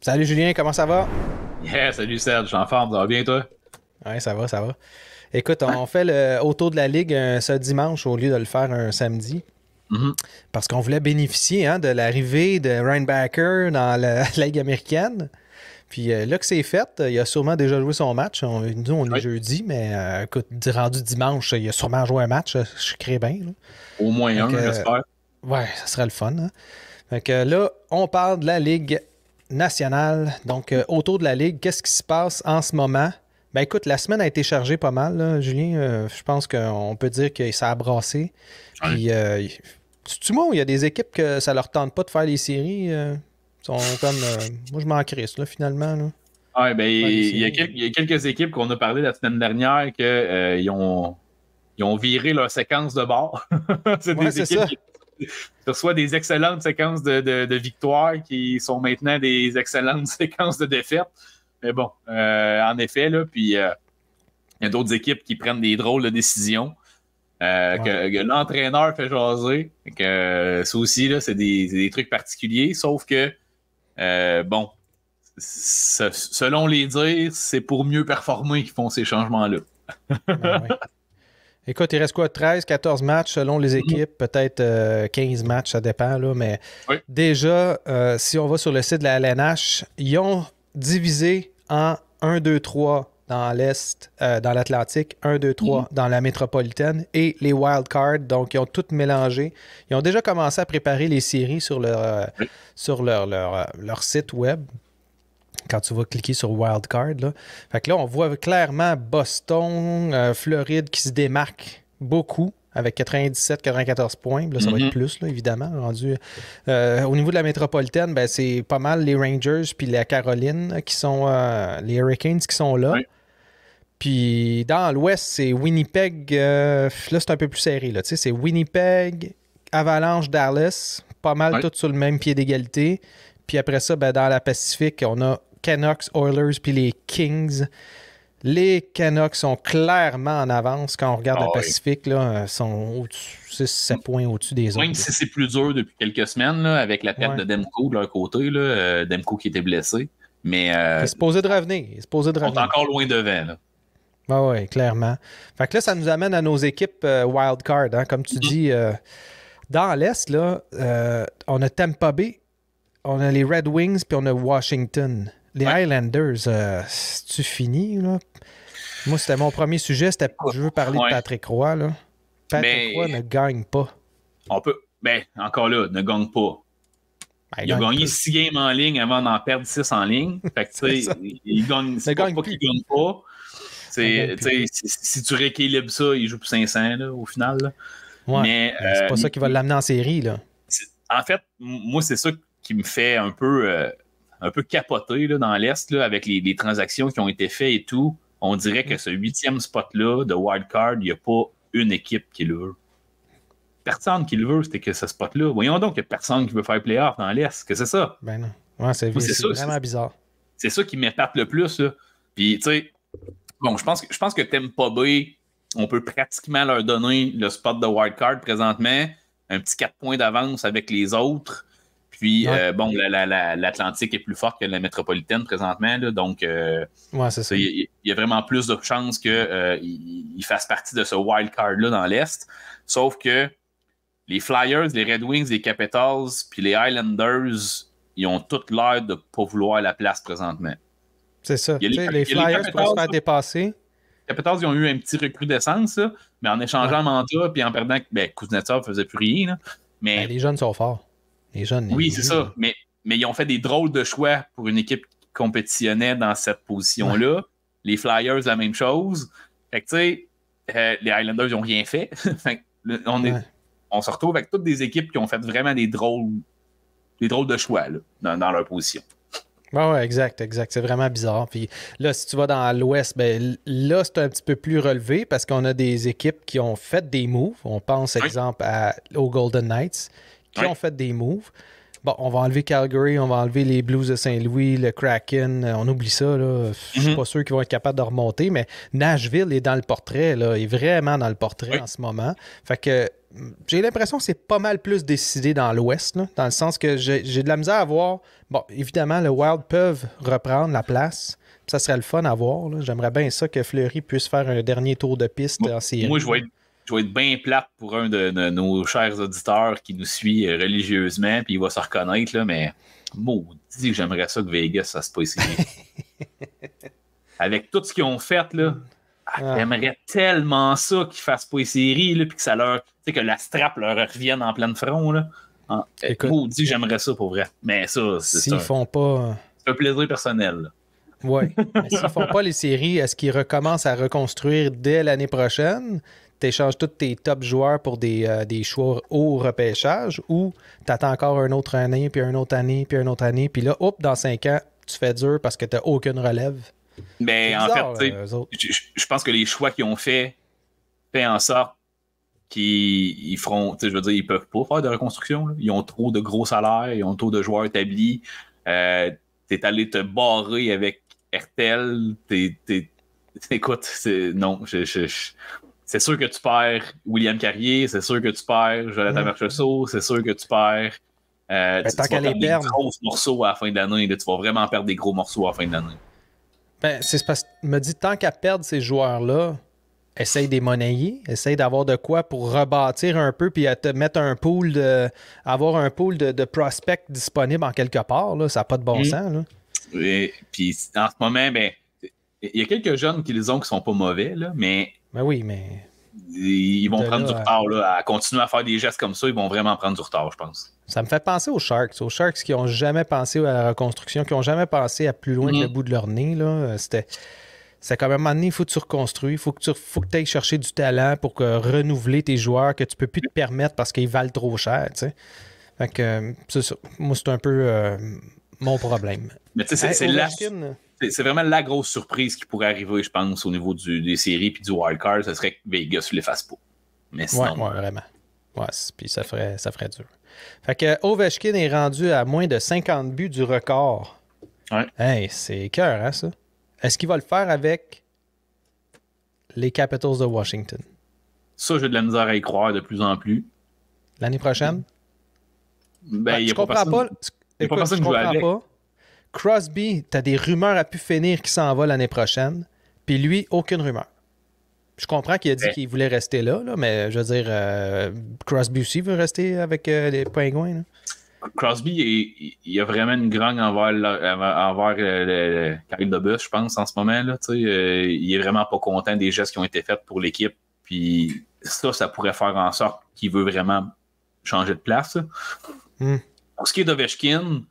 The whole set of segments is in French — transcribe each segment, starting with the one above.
Salut Julien, comment ça va? Yeah, salut Serge, je suis en forme, ça va bien toi? Oui, ça va, ça va. Écoute, on fait le autour de la Ligue ce dimanche au lieu de le faire un samedi. Mhm. Parce qu'on voulait bénéficier de l'arrivée de Ryan Backer dans la Ligue américaine. Puis là que c'est fait, il a sûrement déjà joué son match. Nous, on est Oui. jeudi, mais écoute, rendu dimanche, il a sûrement joué un match. Je crée bien. Là. Au moins Fait un, que, j'espère. ouais, ça serait le fun. Hein? Fait que là, on parle de la Ligue nationale. Donc, autour de la Ligue, qu'est-ce qui se passe en ce moment? Ben écoute, la semaine a été chargée pas mal, là, Julien. Je pense qu'on peut dire que ça a brassé. Ouais. Puis, tu vois, il y a des équipes que ça leur tente pas de faire les séries. Sont comme, moi, je m'en crisse, là, finalement. Là. Ouais, ben, Faire les il y a, séries. il y a quelques équipes qu'on a parlé la semaine dernière que, ils ont viré leur séquence de bord. C'est Ouais, des c'est équipes ça. qui reçoivent des excellentes séquences de victoires qui sont maintenant des excellentes séquences de défaites. Mais bon, en effet, là, puis il y a d'autres équipes qui prennent des drôles de décisions. Ouais. Que l'entraîneur fait jaser. Que, ça aussi, là, c'est des trucs particuliers. Sauf que, bon, selon les dires, c'est pour mieux performer qu'ils font ces changements-là. Ben ouais. Écoute, il reste quoi? 13, 14 matchs selon les équipes, peut-être 15 matchs, ça dépend, là, mais Oui. déjà, si on va sur le site de la LNH, ils ont divisé en 1, 2, 3 dans l'Est, dans l'Atlantique, 1, 2, 3 dans la métropolitaine et les wild cards, donc ils ont tout mélangé. Ils ont déjà commencé à préparer les séries sur Oui. leur site web. Quand tu vas cliquer sur Wildcard, là. Fait que là, on voit clairement Boston, Floride qui se démarque beaucoup avec 97-94 points. Là, ça va être plus, là, évidemment, rendu. Au niveau de la métropolitaine, ben, c'est pas mal les Rangers puis la Caroline qui sont les Hurricanes qui sont là. Oui. Puis dans l'Ouest, c'est Winnipeg. Là, c'est un peu plus serré. Là, c'est Winnipeg, Avalanche, Dallas. Pas mal Oui. tous sur le même pied d'égalité. Puis après ça, ben, dans la Pacifique, on a Canucks, Oilers, puis les Kings. Les Canucks sont clairement en avance quand on regarde la Pacifique. Là, sont 6-7 points au-dessus des autres. Même si c'est plus dur depuis quelques semaines, là, avec la perte Ouais. de Demko de leur côté, là, Demko qui était blessé. Mais Il est supposé de revenir. Il est supposé de on est revenir. encore loin devant. Là. Oui, clairement. Fait que là, ça nous amène à nos équipes wildcard. Hein, comme tu dis, dans l'Est, là, on a Tampa Bay, on a les Red Wings, puis on a Washington. Les Highlanders, c'est-tu fini, là? Moi, c'était mon premier sujet. C'était je veux parler de Patrick Roy, là. Patrick Roy ne gagne pas. On peut. Ben, encore là, ne gagne pas. Ben, il a gagné 6 games en ligne avant d'en perdre 6 en ligne. Fait que, tu sais, il gagne. C'est pas qu'il gagne pas. Si tu rééquilibres ça, il joue pour 500, là, au final. Là. Ouais, mais c'est pas ça qui va l'amener en série, là. En fait, moi, c'est ça qui me fait un peu capoter là, dans l'Est, là, avec les transactions qui ont été faites et tout. On dirait que ce 8e spot-là de wildcard, il n'y a pas une équipe qui le veut. Personne qui le veut, c'était que ce spot-là. Voyons donc qu'il n'y a personne qui veut faire playoff dans l'Est. Que c'est ça? Ben non. Ouais, c'est vraiment bizarre. C'est ça qui m'épate le plus. Là. Puis, tu sais, bon, je pense que Tampa Bay, on peut pratiquement leur donner le spot de wildcard présentement. Un petit 4 points d'avance avec les autres. Puis, bon, l'Atlantique est plus forte que la métropolitaine présentement. Là, donc, ouais, c'est ça. Il y a vraiment plus de chances qu'il fasse partie de ce wild card-là dans l'Est. Sauf que les Flyers, les Red Wings, les Capitals, puis les Highlanders, ils ont toutes l'air de ne pas vouloir la place présentement. C'est ça. Les Flyers peuvent se faire dépasser. Les Capitals, ils ont eu un petit recrudescence, là, mais en échangeant Manta puis en perdant, Kuznetsov ne faisait plus rien. Là, mais les jeunes sont forts. Les jeunes. Oui, c'est ça. Mais ils ont fait des drôles de choix pour une équipe qui compétitionnait dans cette position-là. Ouais. Les Flyers, la même chose. Fait que, tu sais, les Highlanders, ils n'ont rien fait. Fait que, on se retrouve avec toutes des équipes qui ont fait vraiment des drôles de choix là, dans leur position. Oui, exact. C'est vraiment bizarre. Puis là, si tu vas dans l'Ouest, ben là, c'est un petit peu plus relevé parce qu'on a des équipes qui ont fait des moves. On pense, exemple, aux Golden Knights qui ont fait des moves. Bon, on va enlever Calgary, on va enlever les Blues de Saint-Louis, le Kraken, on oublie ça. Là. Je suis pas sûr qu'ils vont être capables de remonter, mais Nashville est dans le portrait, là, est vraiment dans le portrait en ce moment. Fait que j'ai l'impression que c'est pas mal plus décidé dans l'Ouest, là, dans le sens que j'ai de la misère à voir. Bon, évidemment, le Wild peuvent reprendre la place. Ça serait le fun à voir. Là. J'aimerais bien ça que Fleury puisse faire un dernier tour de piste en série. Moi, je vais être bien plate pour un de nos chers auditeurs qui nous suit religieusement, puis il va se reconnaître, là, mais maudit, j'aimerais ça que Vegas, ça se passe ici. Avec tout ce qu'ils ont fait, là, j'aimerais tellement ça qu'ils fassent pas les séries, là, puis que ça leur. Tu sais, que la strap leur revienne en plein front, là. Maudit, j'aimerais ça pour vrai. Mais ça, s'ils font pas. C'est un plaisir personnel, là. Oui. Mais s'ils font pas les séries, est-ce qu'ils recommencent à reconstruire dès l'année prochaine? Tu échanges tous tes top joueurs pour des choix au repêchage ou tu attends encore une autre année, puis une autre année, puis une autre année, puis là, dans 5 ans, tu fais dur parce que tu n'as aucune relève? Mais bizarre, en fait, je pense que les choix qu'ils ont fait en sorte qu'ils feront, je veux dire, ils peuvent pas faire de reconstruction. Là. Ils ont trop de gros salaires, ils ont trop de joueurs établis. T'es allé te barrer avec Hertel. Écoute, non, c'est sûr que tu perds William Carrier, c'est sûr que tu perds Jonathan Marchessault, c'est sûr que tu perds. Tu vas perdre des gros morceaux à la fin de l'année. Tu vas vraiment perdre des gros morceaux à la fin de l'année. Ben, c'est parce que me dit tant qu'à perdre ces joueurs-là, essaye de les monnayer, essaye d'avoir de quoi pour rebâtir un peu puis à te mettre un pool avoir un pool de prospects disponibles en quelque part. Là, ça n'a pas de bon sens. Là. Et puis en ce moment, ben, il y a quelques jeunes qui les ont qui sont pas mauvais, là, mais. Ben oui, mais. Ils vont prendre du retard. Là, à continuer à faire des gestes comme ça, ils vont vraiment prendre du retard, je pense. Ça me fait penser aux Sharks qui n'ont jamais pensé à la reconstruction, qui n'ont jamais pensé à plus loin que le bout de leur nez. Là. C'est quand même un moment donné, il faut que tu reconstruis, il faut que tu ailles chercher du talent pour renouveler tes joueurs que tu ne peux plus te permettre parce qu'ils valent trop cher. T'sais. Fait que, c'est ça. Moi, c'est un peu mon problème. Mais tu sais, c'est vraiment la grosse surprise qui pourrait arriver, je pense, au niveau des séries et du wildcard. Ce serait que Vegas ne les fasse pas. Mais sinon. Ouais, vraiment. Ouais, puis ça ferait dur. Fait que Ovechkin est rendu à moins de 50 buts du record. Ouais. Hey, c'est écœurant, hein, ça. Est-ce qu'il va le faire avec les Capitals de Washington? Ça, j'ai de la misère à y croire de plus en plus. L'année prochaine? Ben, il n'y a pas personne qui joue avec. Crosby, t'as des rumeurs à pu finir qui s'en va l'année prochaine, puis lui, aucune rumeur. Je comprends qu'il a dit qu'il voulait rester là, mais je veux dire, Crosby aussi veut rester avec les Pingouins. Là. Crosby, il a vraiment une grogne envers Kyle Dubas, je pense, en ce moment. Là, il est vraiment pas content des gestes qui ont été faits pour l'équipe. Puis ça pourrait faire en sorte qu'il veut vraiment changer de place. Pour ce qui est d'Ovechkin,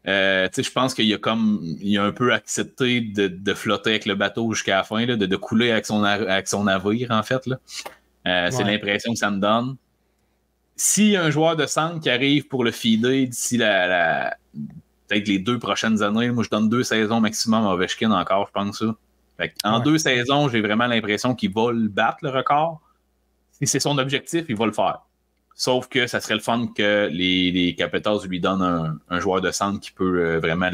je pense qu'il a un peu accepté de flotter avec le bateau jusqu'à la fin, là, de couler avec son navire, en fait. Là. C'est l'impression que ça me donne. S'il y a un joueur de centre qui arrive pour le feeder d'ici peut-être les 2 prochaines années, moi je donne 2 saisons maximum à Ovechkin encore, je pense ça. En 2 saisons, j'ai vraiment l'impression qu'il va le battre, le record. Si c'est son objectif, il va le faire. Sauf que ça serait le fun que les Capitals lui donnent un joueur de centre qui peut vraiment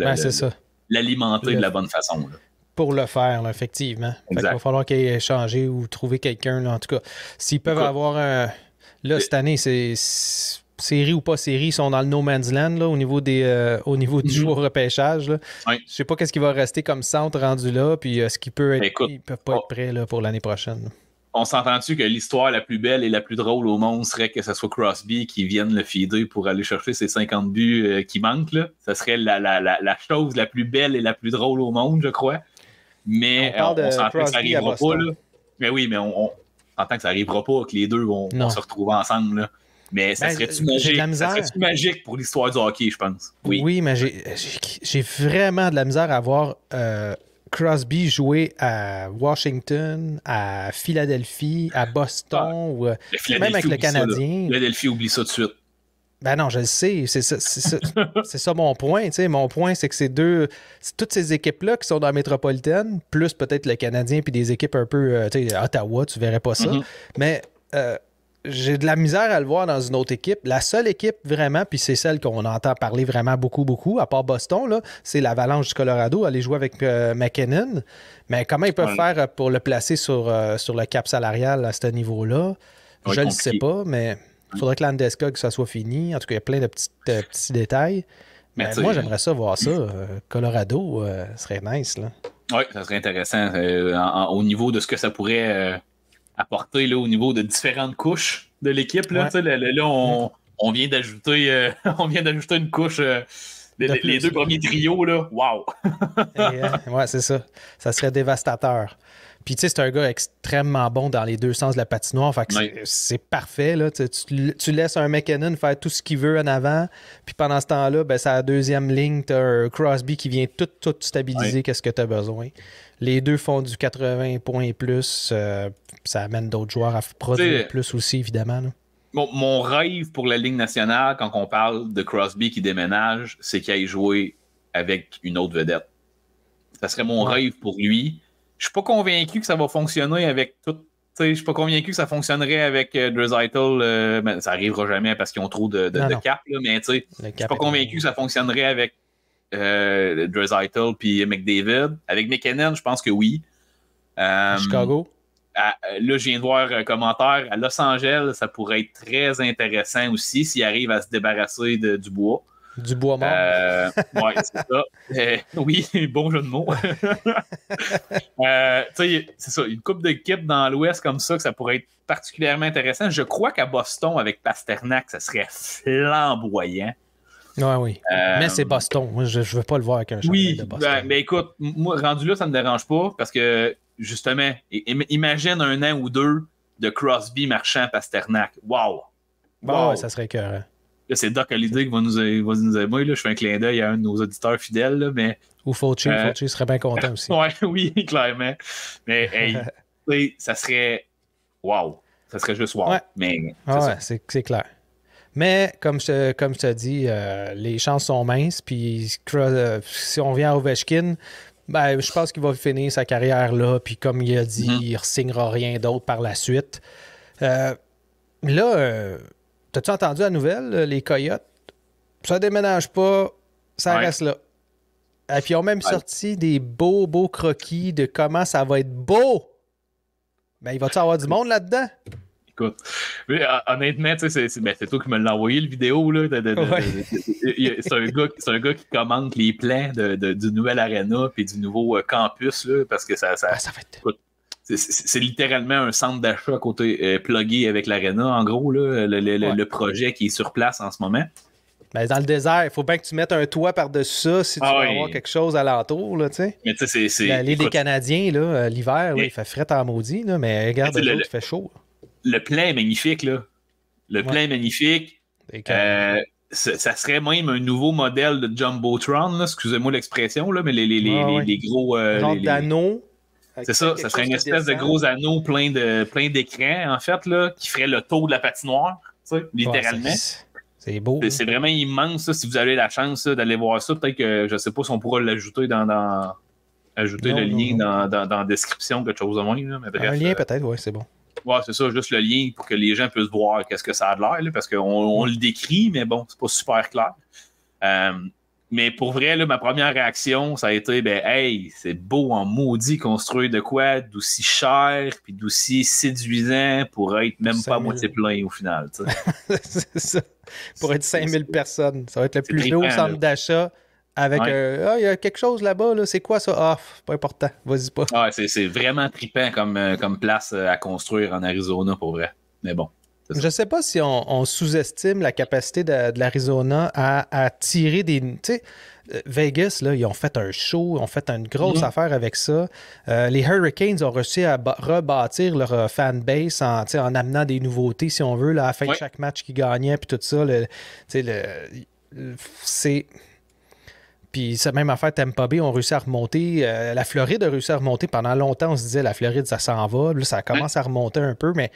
l'alimenter de la bonne façon. Là. Pour le faire, là, effectivement. Il va falloir qu'il ait échangé ou trouver quelqu'un. Là, en tout cas, s'ils peuvent avoir un... Là, cette année, c'est série ou pas série, ils sont dans le no man's land là, au niveau du joueur repêchage. Là. Oui. Je sais pas qu'est-ce qui va rester comme centre rendu là, puis ce qui peut être... Écoute, ils peuvent pas être prêts là, pour l'année prochaine. Là. On s'entend-tu que l'histoire la plus belle et la plus drôle au monde serait que ce soit Crosby qui vienne le feeder pour aller chercher ses 50 buts qui manquent? Là. Ça serait la chose la plus belle et la plus drôle au monde, je crois. Mais on s'entend que ça n'arrivera pas. Là. Mais oui, mais on s'entend que ça n'arrivera pas, que les deux vont se retrouver ensemble. Là. Mais ça serait-tu magique? Ça serait-tu magique pour l'histoire du hockey, je pense? Oui, mais j'ai vraiment de la misère à voir... Crosby jouer à Washington, à Philadelphie, à Boston, ou même avec le Canadien. Philadelphie, oublie ça tout de suite. Ben non, je le sais. C'est ça mon point. T'sais. Mon point, c'est que c'est toutes ces équipes-là qui sont dans la métropolitaine, plus peut-être le Canadien, puis des équipes un peu... Ottawa, tu verrais pas ça. Mais... j'ai de la misère à le voir dans une autre équipe. La seule équipe vraiment, puis c'est celle qu'on entend parler vraiment beaucoup, à part Boston, là, c'est l'Avalanche du Colorado, aller jouer avec McKinnon. Mais comment ils peuvent faire pour le placer sur le cap salarial à ce niveau-là? Je le sais pas, mais il faudrait que Landeskog, ça soit fini. En tout cas, il y a plein de petits détails. Mais moi, j'aimerais ça voir ça. Colorado, serait nice, là. Oui, ça serait intéressant au niveau de ce que ça pourrait apporter là, au niveau de différentes couches de l'équipe. Là, on vient d'ajouter on vient d'ajouter une couche. Les deux premiers trios, là, wow! Ouais, c'est ça. Ça serait dévastateur. Puis, tu sais, c'est un gars extrêmement bon dans les deux sens de la patinoire. Fait que c'est parfait. Là. Tu laisses un McKinnon faire tout ce qu'il veut en avant. Puis pendant ce temps-là, ben, c'est à la deuxième ligne. Tu as un Crosby qui vient tout stabiliser qu'est-ce que tu as besoin. Les deux font du 80 points et plus. Ça amène d'autres joueurs à produire plus aussi, évidemment. Là. Mon rêve pour la Ligue nationale, quand on parle de Crosby qui déménage, c'est qu'il aille jouer avec une autre vedette. Ça serait mon rêve pour lui. Je suis pas convaincu que ça va fonctionner avec tout. Je suis pas convaincu que ça fonctionnerait avec Draisaitl. Ben, ça arrivera jamais parce qu'ils ont trop de cap. Là, mais je suis pas convaincu que ça fonctionnerait avec Draisaitl puis McDavid. Avec McKinnon, je pense que oui. Chicago? Là, je viens de voir un commentaire. À Los Angeles, ça pourrait être très intéressant aussi s'il arrive à se débarrasser du bois. Du bois mort. Oui, c'est ça. Oui, bon jeu de mots. C'est ça, une coupe d'équipe dans l'Ouest comme ça, que ça pourrait être particulièrement intéressant. Je crois qu'à Boston, avec Pasternak, ça serait flamboyant. Oui. Mais c'est Boston. Moi, je ne veux pas le voir avec un chandail de Boston. Mais écoute, moi, rendu là, ça ne me dérange pas parce que, justement, imagine un an ou deux de Crosby marchand Pasternak. Wow! Ouais, ça serait écœurant. Là, c'est Doc Holliday qui va nous aimer. Là. Je fais un clin d'œil à un de nos auditeurs fidèles. Là, mais, ou Fauci serait bien content aussi. Oui, clairement. Mais hey, ça serait wow. Ça serait juste wow. Ouais. Mais, c'est clair. Mais comme je te dis, les chances sont minces. Puis si on vient à Ovechkin, ben, je pense qu'il va finir sa carrière là. Puis comme il a dit, il ne re-signera rien d'autre par la suite. T'as-tu entendu la nouvelle, les Coyotes? Ça déménage pas, ça reste là. Et puis ils ont même sorti des beaux croquis de comment ça va être beau. Ben, il va-tu avoir du monde là-dedans? Écoute, honnêtement, c'est toi qui me l'as envoyé, le vidéo. Là, c'est un gars qui commente les plans du nouvel aréna puis du nouveau campus, là, parce que ça va être... Écoute, c'est littéralement un centre d'achat côté plugué avec l'aréna, en gros, là, le projet qui est sur place en ce moment. Ben, dans le désert, il faut bien que tu mettes un toit par-dessus ça si tu veux avoir quelque chose alentour. Là, mais tu sais, c'est. L'île des Canadiens, là, l'hiver, il fait fret en maudit, là, mais regarde, il fait chaud. Le plan est magnifique. Là. Le plan est magnifique. Ça serait même un nouveau modèle de Jumbotron, là, excusez-moi l'expression, là, mais les gros. Genre d'anneaux. C'est ça serait une espèce de gros anneau plein d'écrans, en fait, là, qui ferait le tour de la patinoire, littéralement. C'est beau. C'est vraiment immense, ça, si vous avez la chance d'aller voir ça. Peut-être que, je ne sais pas si on pourra l'ajouter ajouter le lien dans la description, quelque chose de moins. Là, mais bref, un lien peut-être, oui, c'est bon. Ouais, c'est ça, juste le lien pour que les gens puissent voir qu'est-ce que ça a de l'air, là, parce qu'on le décrit, mais bon, c'est pas super clair. Mais pour vrai, là, ma première réaction, ça a été, hey, c'est beau en maudit construire de quoi d'aussi cher puis d'aussi séduisant pour être même pas à moitié plein au final. C'est ça. Pour être 5000 personnes. Ça va être le plus beau centre d'achat avec il y a quelque chose là-bas, là. C'est quoi ça? Ah, pas important. Vas-y pas. Ah, c'est vraiment trippant comme place à construire en Arizona pour vrai. Mais bon. Je ne sais pas si on sous-estime la capacité de l'Arizona à tirer des... Tu sais, Vegas, là, ils ont fait un show, ils ont fait une grosse affaire avec ça. Les Hurricanes ont réussi à rebâtir leur fanbase en amenant des nouveautés, si on veut, là, à la fin de chaque match qu'ils gagnaient, puis tout ça. C'est... Puis cette même affaire, Tampa Bay ont réussi à remonter. La Floride a réussi à remonter. Pendant longtemps, on se disait, la Floride, ça s'en va. Là, ça commence à remonter un peu, mais...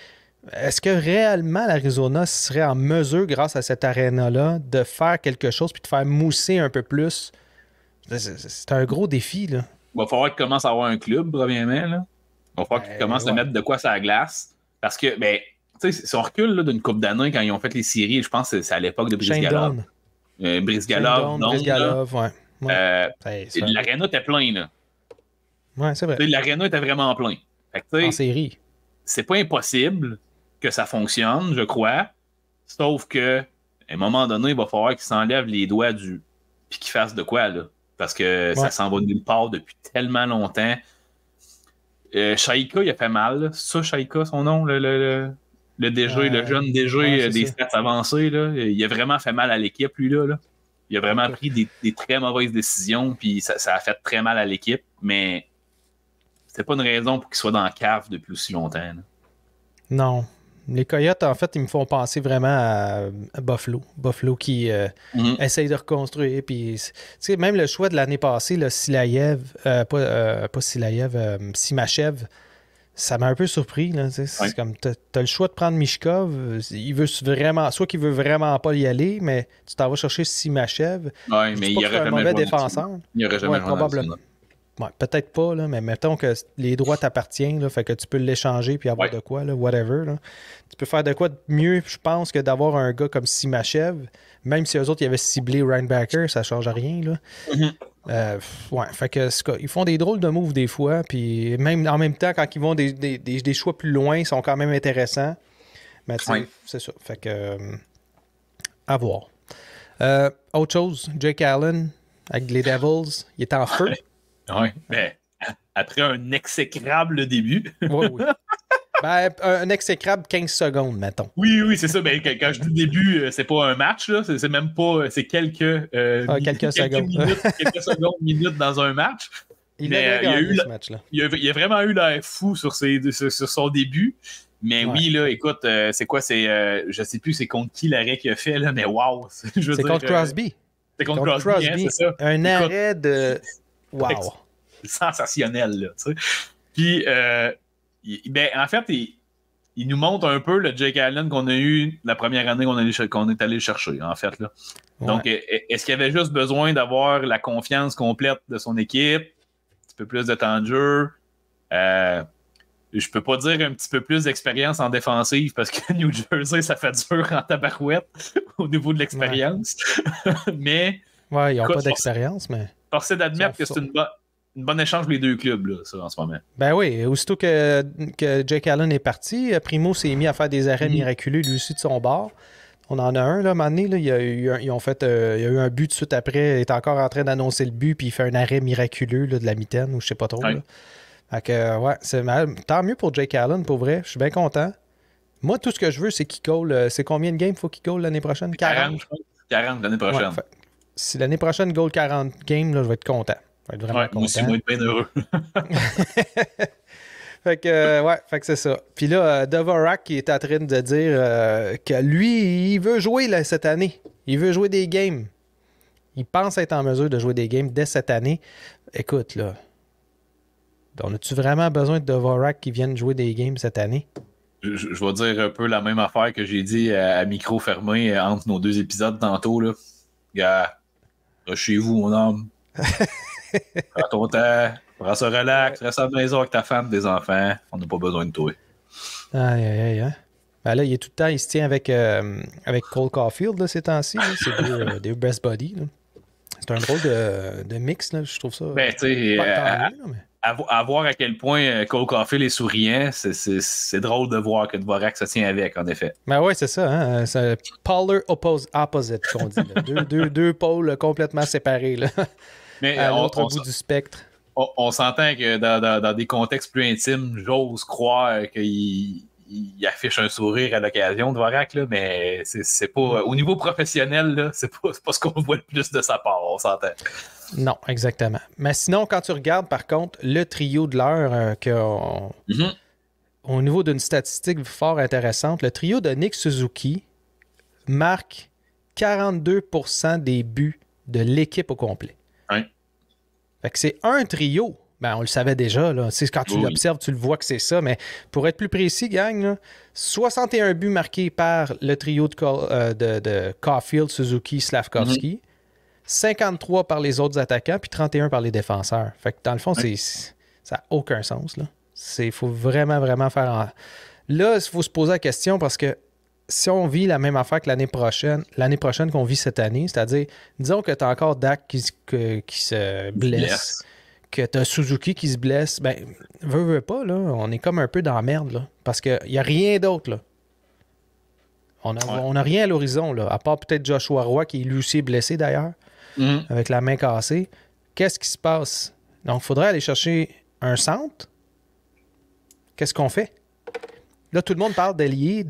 Est-ce que réellement l'Arizona serait en mesure, grâce à cette aréna-là, de faire quelque chose puis de faire mousser un peu plus? C'est un gros défi, là. Il va falloir qu'il commence à avoir un club, premièrement. Là. Il va falloir qu'il commence à mettre de quoi sur la glace. Parce que, tu sais, si on recule d'une couple d'années, quand ils ont fait les séries, je pense que c'est à l'époque de Brisgalov. Brisgalov, l'aréna était plein, là. Ouais, c'est vrai. L'aréna était vraiment plein. Fait que, en série. C'est pas impossible, que ça fonctionne, je crois. Sauf que, à un moment donné, il va falloir qu'il s'enlève les doigts du. Puis qu'il fasse de quoi, là. Parce que ça s'en va nulle part depuis tellement longtemps. Shaika, il a fait mal. C'est ça, Shaika, son nom, le DG, le jeune DG des stats avancés, là. Il a vraiment fait mal à l'équipe, lui, là. Il a vraiment pris des très mauvaises décisions, puis ça a fait très mal à l'équipe, mais c'était pas une raison pour qu'il soit dans la cave depuis aussi longtemps. Là. Non. Les Coyotes, en fait, ils me font penser vraiment à Buffalo. Buffalo qui essaye de reconstruire. Puis, même le choix de l'année passée, là, Silayev, pas Silayev, Simachev, ça m'a un peu surpris. Là, c'est comme, t'as le choix de prendre Mishkov. Il veut vraiment, soit qu'il veut vraiment pas y aller, mais tu t'en vas chercher Simachev. Oui, mais il n'y aurait jamais un mauvais défenseur. Il n'y aurait jamais probablement. Ouais, peut-être pas, là, mais mettons que les droits t'appartiennent, là, fait que tu peux l'échanger puis avoir de quoi, là, whatever. Là. Tu peux faire de quoi de mieux, je pense, que d'avoir un gars comme Simachev, même si eux autres ils avaient ciblé Reinbacker, ça change rien. Là. Ouais, fait que ils font des drôles de moves des fois, puis même en même temps, quand ils vont des choix plus loin, ils sont quand même intéressants. Mais tu sais, c'est ça. Fait que à voir. Autre chose, Jake Allen avec les Devils, il est en feu. Oui, mais après un exécrable début. Oui. Ben, un exécrable 15 secondes, mettons. Oui, c'est ça. Ben, quand je dis début, c'est pas un match, là. C'est même pas. C'est quelques secondes. minutes dans un match. Il a gagné ce match-là. Il a vraiment eu l'air fou sur son début. Mais oui, là, écoute, c'est quoi? Je sais plus c'est contre qui l'arrêt qu'il a fait, là, mais wow! C'est contre Crosby. C'est contre Crosby, hein, c'est ça. Un arrêt de. Wow! Sensationnel, là, tu sais. Puis, ben, en fait, il nous montre un peu le Jake Allen qu'on a eu la première année qu'on est allé chercher, en fait, là. Ouais. Donc, est-ce qu'il avait juste besoin d'avoir la confiance complète de son équipe, un petit peu plus de temps de jeu? Je peux pas dire un petit peu plus d'expérience en défensive parce que New Jersey, ça fait dur en tabarouette au niveau de l'expérience. Mais. Ouais, ils n'ont pas d'expérience, mais. Forcé d'admettre que c'est une bonne échange pour les deux clubs, là, ça, en ce moment. Ben oui, aussitôt que Jake Allen est parti, Primo s'est mis à faire des arrêts miraculeux, lui aussi, de son bord. On en a un, là, à un moment donné, là, il y a eu un but tout de suite après, il est encore en train d'annoncer le but, puis il fait un arrêt miraculeux là, de la mitaine, ou je sais pas trop. Là. Fait que, ouais, tant mieux pour Jake Allen, pour vrai, je suis bien content. Moi, tout ce que je veux, c'est qu'il goal. C'est combien de games faut qu'il goal l'année prochaine? 40 l'année prochaine. Ouais, si l'année prochaine, goal 40 games, là, je vais être content. Je vais être vraiment content. Moi aussi, moi, être bien heureux. Fait que c'est ça. Puis là, Dvorak qui est en train de dire que lui, il veut jouer là, cette année. Il veut jouer des games. Il pense être en mesure de jouer des games dès cette année. Écoute, là, on a-tu vraiment besoin de Dvorak qui vienne jouer des games cette année? Je vais dire un peu la même affaire que j'ai dit à micro fermé entre nos deux épisodes tantôt. Là. Gars, chez vous, mon homme. Prends ton temps, prends ça relax, reste à la maison avec ta femme, des enfants. On n'a pas besoin de toi. Aïe. Ben là, il est tout le temps, il se tient avec Cole Caulfield là, ces temps-ci. Là. C'est des best buddies. Là. C'est un drôle de mix, là, je trouve ça. Ben, tu sais, à voir à quel point Cole Caulfield est souriant, c'est drôle de voir que Dvorak se tient avec, en effet. Ben ouais, c'est ça. Hein? C'est polar opposite, qu'on dit. deux pôles complètement séparés. Là. Mais à l'autre bout du spectre. On s'entend que dans des contextes plus intimes, j'ose croire qu'il affiche un sourire à l'occasion de Dvorak, là, mais c'est pas. Au niveau professionnel, là, c'est pas ce qu'on voit le plus de sa part, on s'entend. Non, exactement. Mais sinon, quand tu regardes, par contre, le trio de l'heure au niveau d'une statistique fort intéressante, le trio de Nick Suzuki marque 42% des buts de l'équipe au complet. Oui. Fait que c'est un trio. Ben, on le savait déjà. Là. Quand tu l'observes, tu le vois que c'est ça. Mais pour être plus précis, gang, là, 61 buts marqués par le trio de Caulfield, Suzuki, Slavkovski. 53 par les autres attaquants, puis 31 par les défenseurs. Fait que dans le fond, ça n'a aucun sens. Il faut vraiment, vraiment faire... Là, il faut se poser la question parce que si on vit la même affaire que l'année prochaine qu'on vit cette année, c'est-à-dire, disons que tu as encore Dak qui se blesse, que tu as Suzuki qui se blesse, ben, veux pas, là, on est comme un peu dans la merde, là, parce qu'il n'y a rien d'autre, là. On n'a rien à l'horizon, là, à part peut-être Joshua Roy, qui lui aussi est blessé d'ailleurs, avec la main cassée. Qu'est-ce qui se passe? Donc, il faudrait aller chercher un centre. Qu'est-ce qu'on fait? Là, tout le monde parle d'ailier.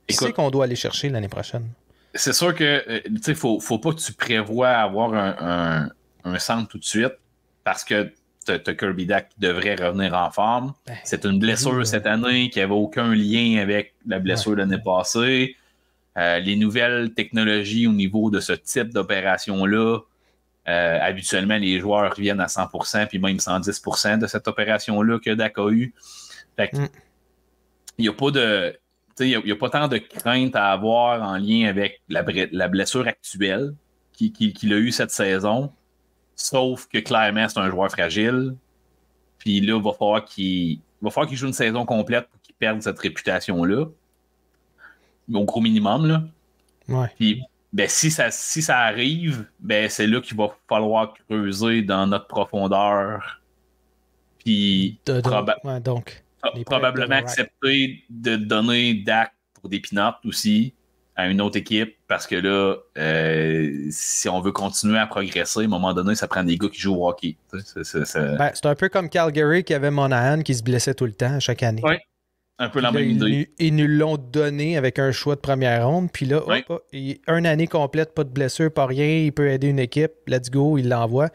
Qui c'est qu'on doit aller chercher l'année prochaine? C'est sûr que tu sais, faut pas que tu prévois avoir un centre tout de suite parce que t'as Kirby Dach qui devrait revenir en forme. C'est une blessure cette année qui n'avait aucun lien avec la blessure de l'année passée. Les nouvelles technologies au niveau de ce type d'opération-là, habituellement, les joueurs reviennent à 100%, puis même 110% de cette opération-là que Dach a eu. Fait que, il n'y a pas de... Il n'y a pas tant de crainte à avoir en lien avec la blessure actuelle qu'il a eue cette saison. Sauf que clairement, c'est un joueur fragile. Puis là, il va falloir qu'il joue une saison complète pour qu'il perde cette réputation-là. Au gros minimum, là. Ouais. Puis ben, si ça arrive, ben, c'est là qu'il va falloir creuser dans notre profondeur. Puis probablement accepter de donner Dach pour des peanuts aussi à une autre équipe parce que là, si on veut continuer à progresser, à un moment donné, ça prend des gars qui jouent au hockey. C'est un peu comme Calgary qui avait Monahan qui se blessait tout le temps chaque année. Oui, un peu la même idée. Ils nous l'ont donné avec un choix de première ronde, puis là, une année complète, pas de blessure, pas rien, il peut aider une équipe, let's go, il l'envoie.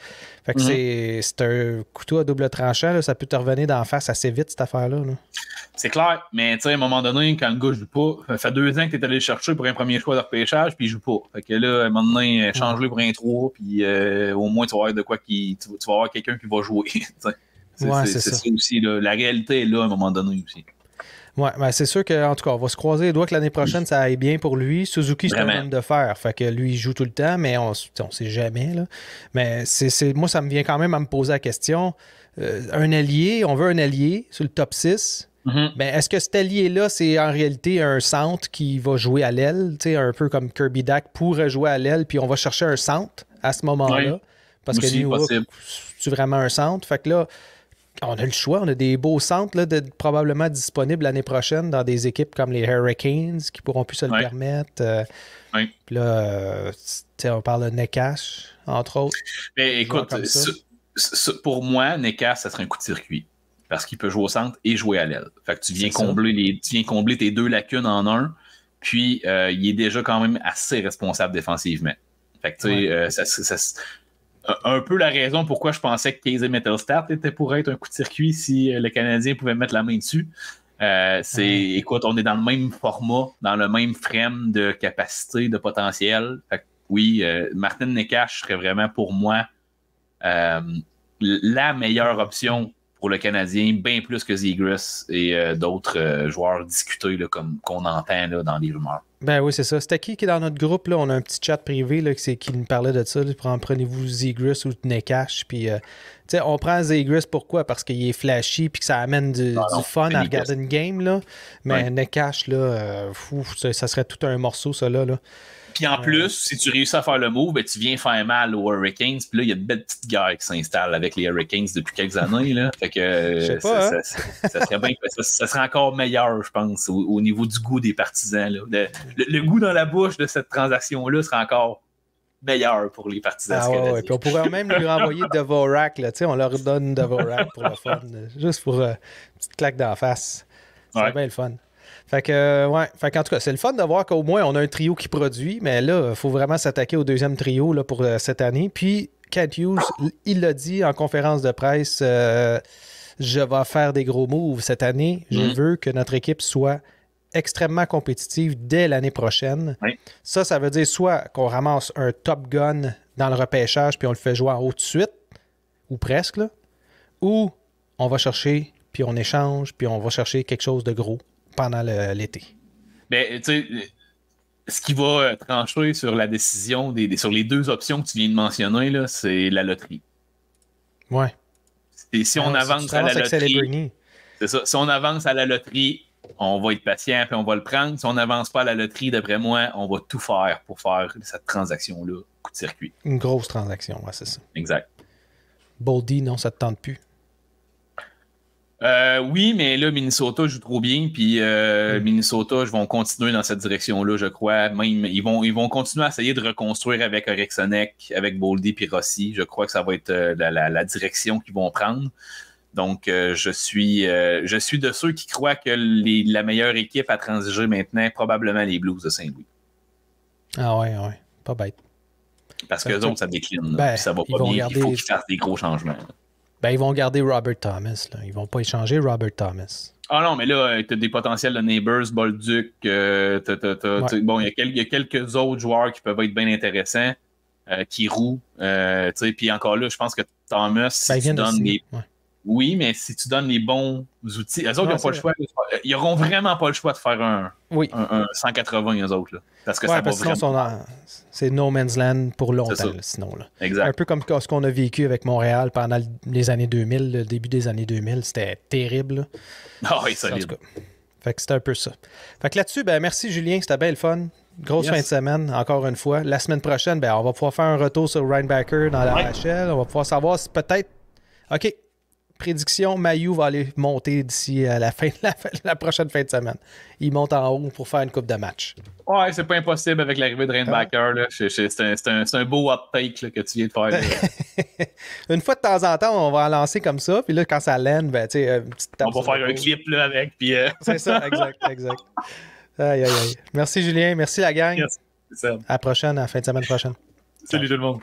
Fait que c'est un couteau à double tranchant, là, ça peut te revenir d'en face assez vite, cette affaire-là. Là. C'est clair, mais tu sais, à un moment donné, quand le gars joue pas, ça fait 2 ans que tu es allé le chercher pour un premier choix de repêchage, puis il joue pas. Fait que là, à un moment donné, change-le pour un 3, puis au moins, tu vas avoir de quoi tu vas avoir quelqu'un qui va jouer. c'est ça aussi, là. La réalité est là à un moment donné aussi. Ouais, ben c'est sûr qu'en tout cas, on va se croiser les doigts que l'année prochaine, ça aille bien pour lui. Suzuki, c'est un homme de fer. Fait que lui, il joue tout le temps, mais on sait jamais. Là. Mais moi, ça me vient quand même à me poser la question. Un allié, on veut un allié sur le top 6. Mais est-ce que cet allié-là, c'est en réalité un centre qui va jouer à l'aile? Un peu comme Kirby Dach pourrait jouer à l'aile, puis on va chercher un centre à ce moment-là. Parce que New York, c'est vraiment un centre. Fait que là, on a le choix, on a des beaux centres là, probablement disponibles l'année prochaine dans des équipes comme les Hurricanes qui pourront plus se le permettre. Puis là, on parle de Necas, entre autres. Mais écoute, pour moi, Necas, ça serait un coup de circuit. Parce qu'il peut jouer au centre et jouer à l'aile. Fait que tu viens combler tes 2 lacunes en un, puis il est déjà quand même assez responsable défensivement. Fait que tu sais, un peu la raison pourquoi je pensais que Casey Mittelstadt était pour être un coup de circuit si le Canadien pouvait mettre la main dessus. Écoute, on est dans le même format, dans le même frame de capacité, de potentiel. Fait que, oui, Martin Necas serait vraiment pour moi la meilleure option pour le Canadien, bien plus que Zegras et d'autres joueurs discutés là, comme qu'on entend là, dans les rumeurs. Ben oui, c'est ça. C'était qui est dans notre groupe? Là? On a un petit chat privé là, qui nous parlait de ça. Prenez-vous Zegras ou Necas. Puis, on prend Zegras pourquoi? Parce qu'il est flashy puis que ça amène du fun à regarder une game. Là. Mais Necas, là, ça serait tout un morceau, ça là. Puis en plus, si tu réussis à faire le move, ben, tu viens faire mal aux Hurricanes. Puis là, il y a de belles petites guerres qui s'installent avec les Hurricanes depuis quelques années. Là. Fait que ça serait bien, ça serait encore meilleur, je pense, au niveau du goût des partisans. Là. Le goût dans la bouche de cette transaction-là serait encore meilleur pour les partisans canadiens. Puis on pourrait même lui renvoyer Dvorak. Là, on leur donne Dvorak pour le fun. Juste pour une petite claque d'en face. C'est bien le fun. Fait qu'en tout cas, c'est le fun de voir qu'au moins on a un trio qui produit, mais là, il faut vraiment s'attaquer au deuxième trio là, pour cette année. Puis, Kent Hughes, il l'a dit en conférence de presse, je vais faire des gros moves cette année. Je veux que notre équipe soit extrêmement compétitive dès l'année prochaine. Ça veut dire soit qu'on ramasse un Top Gun dans le repêchage puis on le fait jouer en haut tout de suite, ou presque, là, ou on va chercher, puis on échange, puis on va chercher quelque chose de gros pendant l'été. Ben, tu sais, ce qui va trancher sur la décision, sur les 2 options que tu viens de mentionner, là, c'est la loterie. Ouais. Et si on avance à la loterie, c'est ça. Si on avance à la loterie, on va être patient et on va le prendre. Si on n'avance pas à la loterie, d'après moi, on va tout faire pour faire cette transaction-là, coup de circuit. Une grosse transaction, ouais, c'est ça. Exact. Boldy, non, ça te tente plus. Oui, mais là, Minnesota joue trop bien, puis Minnesota, vont continuer dans cette direction-là, je crois. Même, ils vont continuer à essayer de reconstruire avec Orexonek, avec Boldy puis Rossi. Je crois que ça va être la direction qu'ils vont prendre. Donc, je suis de ceux qui croient que la meilleure équipe à transiger maintenant, probablement les Blues de Saint-Louis. Ah ouais, pas bête. Parce qu'eux autres, ça décline. Ben, ça va pas bien. Il faut qu'ils fassent des gros changements. Ben, ils vont garder Robert Thomas. Là. Ils vont pas échanger Robert Thomas. Ah non, mais là, tu as des potentiels de Neighbors, Bolduc. Bon, il y a quelques autres joueurs qui peuvent être bien intéressants. Qui roulent. Puis encore là, je pense que Thomas, si tu donnes les... Oui, mais si tu donnes les bons outils, eux autres, ils n'ont pas le choix. Ils n'auront vraiment pas le choix de faire un 180, eux autres. Là, parce que ça va vraiment... c'est no man's land pour longtemps, là, sinon. Là. Exact. Un peu comme ce qu'on a vécu avec Montréal pendant les années 2000, le début des années 2000. C'était terrible. Là. Ah oui, solide. Fait que c'était un peu ça. Fait que là-dessus, ben merci Julien, c'était bien le fun. Grosse fin de semaine, encore une fois. La semaine prochaine, ben on va pouvoir faire un retour sur Reinbacker dans la HL. On va pouvoir savoir si peut-être... OK. Prédiction, Mailloux va aller monter d'ici à la prochaine fin de semaine. Il monte en haut pour faire une coupe de match. Ouais, c'est pas impossible avec l'arrivée de Reinbacker. C'est un beau hot take là, que tu viens de faire. Une fois de temps en temps, on va en lancer comme ça. Puis là, quand ça land, ben, tu sais, on va faire un clip là, avec. Puis, C'est ça, exact. Aïe. Merci Julien, merci la gang. Yes, à la prochaine, à la fin de semaine prochaine. Salut tout le monde.